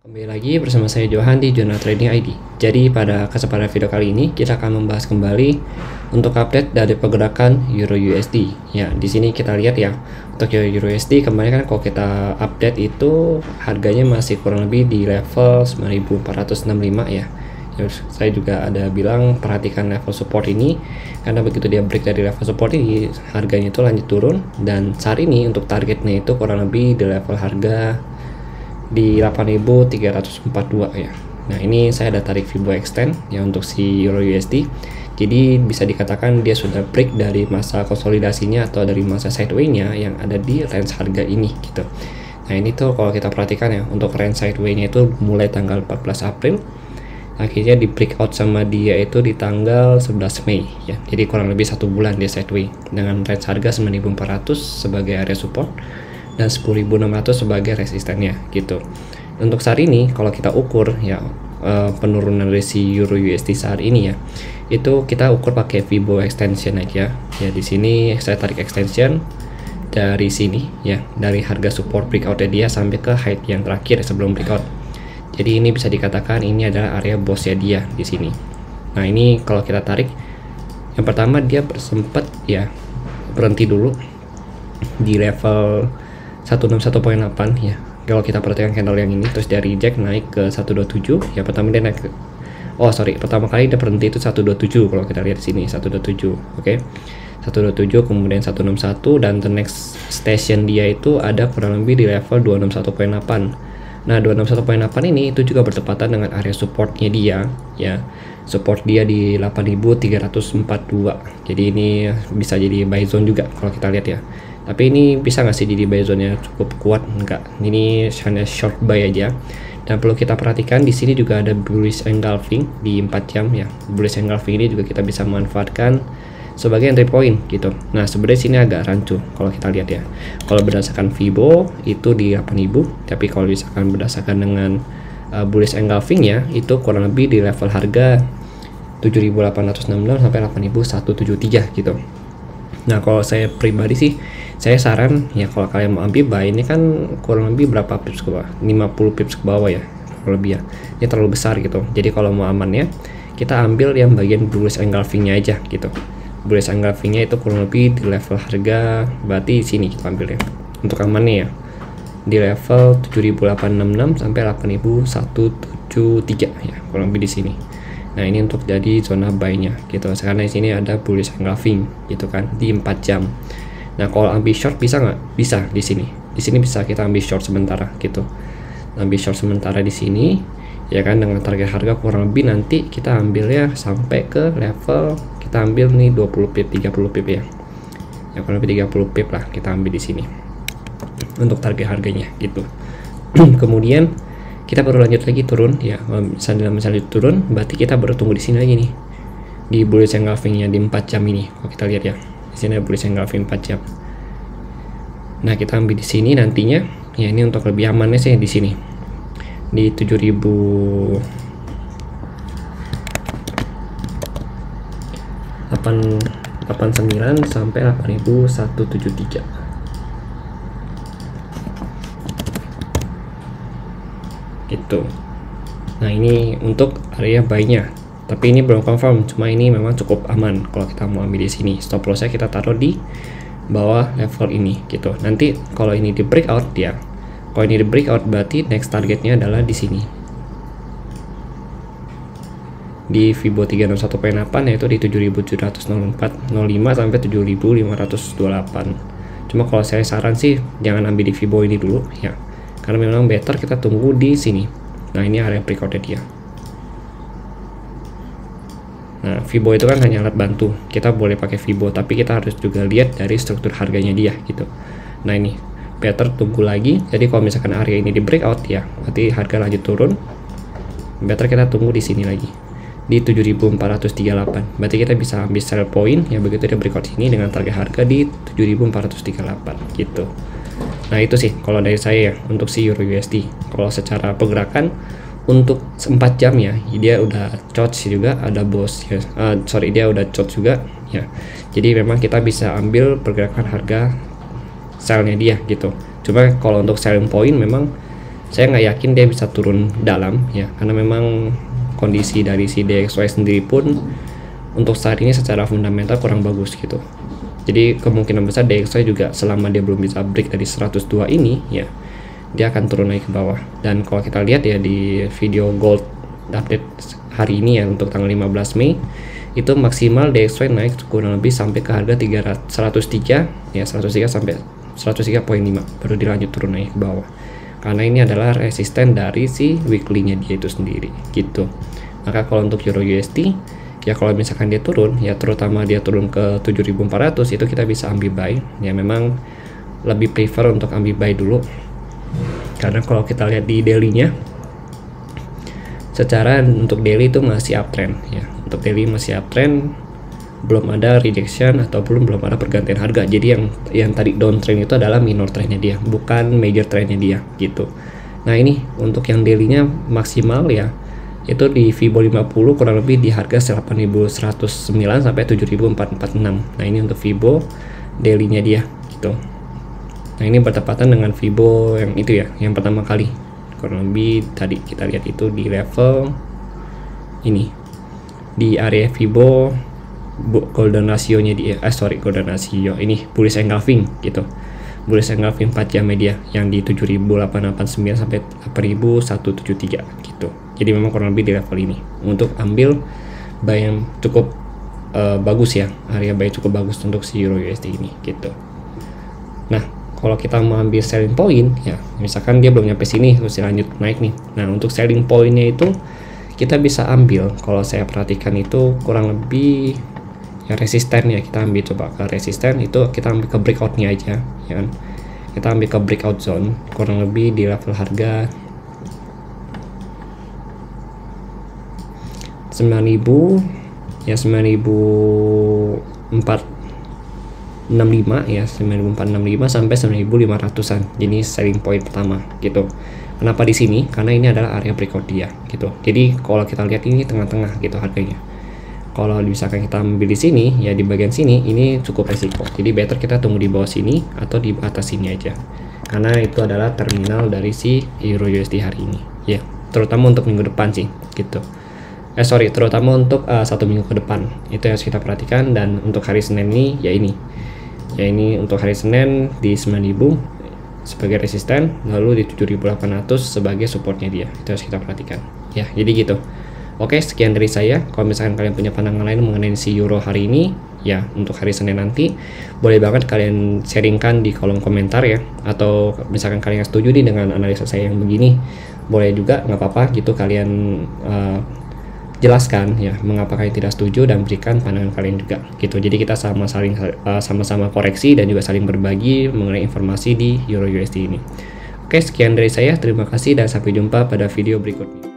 Kembali lagi bersama saya Johan di Jurnal Trading ID. Jadi pada kesempatan video kali ini kita akan membahas kembali untuk update dari pergerakan Euro USD. Ya, di sini kita lihat ya, untuk Euro USD kemarin kan kalau kita update itu harganya masih kurang lebih di level 9465 ya. Saya juga ada bilang perhatikan level support ini, karena begitu dia break dari level support ini harganya itu lanjut turun, dan saat ini untuk targetnya itu kurang lebih di level harga di 8342 ya. Nah, ini saya ada tarik Fibo extend ya untuk si Euro USD. Jadi bisa dikatakan dia sudah break dari masa konsolidasinya atau dari masa sideway-nya yang ada di range harga ini gitu. Nah, ini tuh kalau kita perhatikan ya, untuk range sideway-nya itu mulai tanggal 14 April, akhirnya di breakout sama dia itu di tanggal 11 Mei ya. Jadi kurang lebih 1 bulan dia sideway dengan range harga 9400 sebagai area support dan 10.600 sebagai resistennya gitu. Untuk saat ini kalau kita ukur ya penurunan dari si Euro USD saat ini ya, itu kita ukur pakai Fibo extension aja ya. Di sini saya tarik extension dari sini ya, dari harga support breakout dia sampai ke height yang terakhir sebelum breakout. Jadi ini bisa dikatakan ini adalah area bosnya dia di sini. Nah, ini kalau kita tarik, yang pertama dia sempat ya berhenti dulu di level 161.8 ya. Kalau kita perhatikan candle yang ini, terus dia reject naik ke 127 ya. Pertama dia naik ke, pertama kali dia berhenti itu 127 kalau kita lihat di sini 127. Oke. 127, kemudian 161, dan the next station dia itu ada kurang lebih di level 261.8. Nah, 261.8 ini itu juga bertepatan dengan area supportnya dia ya. Support dia di 8342. Jadi ini bisa jadi buy zone juga kalau kita lihat ya. Tapi ini bisa nggak sih jadi buy zone-nya cukup kuat? Enggak. Ini hanya short buy aja. Dan perlu kita perhatikan di sini juga ada bullish engulfing di 4 jam ya. Bullish engulfing ini juga kita bisa manfaatkan sebagai entry point gitu. Nah, sebenarnya sini agak rancu kalau kita lihat ya. Kalau berdasarkan Fibo itu di 8000, tapi kalau misalkan berdasarkan dengan bullish engulfing ya, itu kurang lebih di level harga 7866 sampai 8173 gitu. Nah, kalau saya pribadi sih, saya saran ya kalau kalian mau ambil buy ini kan kurang lebih berapa pips ke bawah? 50 pips ke bawah ya, kurang lebih ya. Ini terlalu besar gitu. Jadi kalau mau amannya, kita ambil yang bagian bullish engulfing-nya aja gitu. Bullish engulfing-nya itu kurang lebih di level harga, berarti sini kita ambil ya. Untuk amannya ya, di level 7866 sampai 8173 ya, kurang lebih di sini. Nah, ini untuk jadi zona buy-nya gitu. Karena di sini ada bullish engulfing gitu kan di 4 jam. Nah, kalau ambil short bisa nggak? Bisa di sini. Di sini bisa kita ambil short sementara gitu. Ambil short sementara di sini ya kan, dengan target harga kurang lebih nanti kita ambil ya sampai ke level, kita ambil nih 20 pip, 30 pip ya. Ya kurang lebih 30 pip lah kita ambil di sini. Untuk target harganya gitu. Kemudian kita baru lanjut lagi turun ya. Misalnya turun, berarti kita baru tunggu di sini lagi nih. Di bullish engulfing-nya di 4 jam ini. Kalau kita lihat ya. Di sini ada bullish engulfing 4 jam. Nah, kita ambil di sini nantinya. Ya, ini untuk lebih amannya sih di sini. Di 7089 sampai 8173. Gitu. Nah, ini untuk area buy-nya. Tapi ini belum confirm, cuma ini memang cukup aman kalau kita mau ambil di sini. Stop loss-nya kita taruh di bawah level ini gitu. Nanti kalau ini di breakout ya. Kalau ini di breakout berarti next targetnya adalah di sini. Di Fibo 361.8 yaitu di 7704.05 sampai 7528. Cuma kalau saya saran sih jangan ambil di Fibo ini dulu ya. Karena memang better kita tunggu di sini. Nah, ini area breakout-nya dia. Nah, Fibo itu kan hanya alat bantu. Kita boleh pakai Fibo, tapi kita harus juga lihat dari struktur harganya dia gitu. Nah, ini better tunggu lagi. Jadi kalau misalkan area ini di breakout ya, berarti harga lanjut turun. Better kita tunggu di sini lagi. Di 7438. Berarti kita bisa ambil sell point ya begitu dia breakout sini dengan target harga di 7438 gitu. Nah, itu sih kalau dari saya ya untuk si Euro USD. Kalau secara pergerakan untuk 4 jam ya, dia udah charge juga, ada bos ya. Dia udah charge juga ya. Jadi memang kita bisa ambil pergerakan harga sell-nya dia gitu. Cuma kalau untuk selling point memang saya nggak yakin dia bisa turun dalam ya, karena memang kondisi dari si DXY sendiri pun untuk saat ini secara fundamental kurang bagus gitu. Jadi kemungkinan besar DXY juga selama dia belum bisa break dari 102 ini ya, dia akan turun naik ke bawah. Dan kalau kita lihat ya di video gold update hari ini ya, untuk tanggal 15 Mei itu maksimal DXY naik kurang lebih sampai ke harga 103 ya, 103 sampai 103.5 baru dilanjut turun naik ke bawah, karena ini adalah resisten dari si weekly-nya dia itu sendiri gitu. Maka kalau untuk Euro USD ya, kalau misalkan dia turun ya, terutama dia turun ke 7.400 itu kita bisa ambil buy ya. Memang lebih prefer untuk ambil buy dulu, karena kalau kita lihat di daily-nya, secara untuk daily itu masih uptrend ya. Untuk daily masih uptrend, belum ada rejection ataupun belum ada pergantian harga. Jadi yang tadi downtrend itu adalah minor trendnya dia, bukan major trendnya dia gitu. Nah ini untuk yang daily-nya maksimal ya, itu di Fibo 50 kurang lebih di harga 8.109 sampai 7.446. Nah ini untuk Fibo daily-nya dia gitu. Nah ini bertepatan dengan Fibo yang itu ya, yang pertama kali kurang lebih tadi kita lihat itu di level ini, di area Fibo golden ratio-nya dia, golden ratio ini bullish engulfing gitu, bullish engulfing 4 jam media yang di 7.889 sampai 8.173 gitu. Jadi memang kurang lebih di level ini untuk ambil buy yang cukup bagus ya, area buy cukup bagus untuk si Euro USD ini gitu. Nah kalau kita mau ambil selling point ya, misalkan dia belum nyampe sini terus lanjut naik nih. Nah untuk selling point-nya itu kita bisa ambil, kalau saya perhatikan itu kurang lebih ya resisten ya, kita ambil coba ke resisten itu, kita ambil ke breakout-nya aja ya kan. Kita ambil ke breakout zone kurang lebih di level harga 9.000 ya, 9.465 ya, 9.465 sampai 9.500-an. Jadi selling point pertama gitu. Kenapa di sini? Karena ini adalah area breakout dia gitu. Jadi kalau kita lihat ini tengah-tengah gitu harganya. Kalau misalkan kita ambil di sini ya, di bagian sini ini cukup resiko. Jadi better kita tunggu di bawah sini atau di atas sini aja. Karena itu adalah terminal dari si Euro USD hari ini ya. Terutama untuk minggu depan sih gitu. Terutama untuk 1 minggu ke depan itu yang harus kita perhatikan. Dan untuk hari Senin ini ya ini untuk hari Senin di 9.000 sebagai resisten, lalu di 7.800 sebagai supportnya dia, itu harus kita perhatikan ya. Jadi gitu. Oke, sekian dari saya. Kalau misalkan kalian punya pandangan lain mengenai si Euro hari ini ya, untuk hari Senin nanti, boleh banget kalian sharingkan di kolom komentar ya. Atau misalkan kalian setuju nih dengan analisa saya yang begini, boleh juga, nggak apa-apa gitu, kalian jelaskan ya mengapa kalian tidak setuju dan berikan pandangan kalian juga gitu. Jadi kita sama-sama koreksi dan juga saling berbagi mengenai informasi di Euro USD ini. Oke, sekian dari saya, terima kasih dan sampai jumpa pada video berikutnya.